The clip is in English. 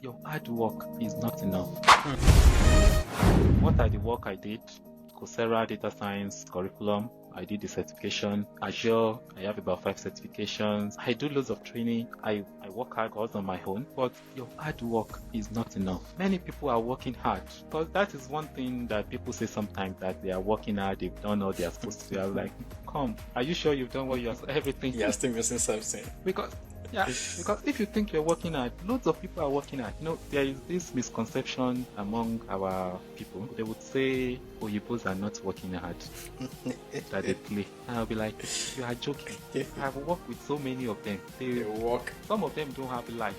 your hard work is not enough. What are the work I did? Coursera Data Science Curriculum. I did the certification. Azure, I have about 5 certifications. I do loads of training. I work hard also on my own, but your hard work is not enough. Many people are working hard, because that is one thing that people say sometimes, that they are working hard, they've done all they are supposed to do. I'm like, come, are you sure you've done what you are, everything? You're still missing something. Because if you think you're working hard, loads of people are working hard. There is this misconception among our people. They would say Oyibos are not working hard, that they play. And I'll be like, you are joking. I've worked with so many of them. They work. Some of them don't have life.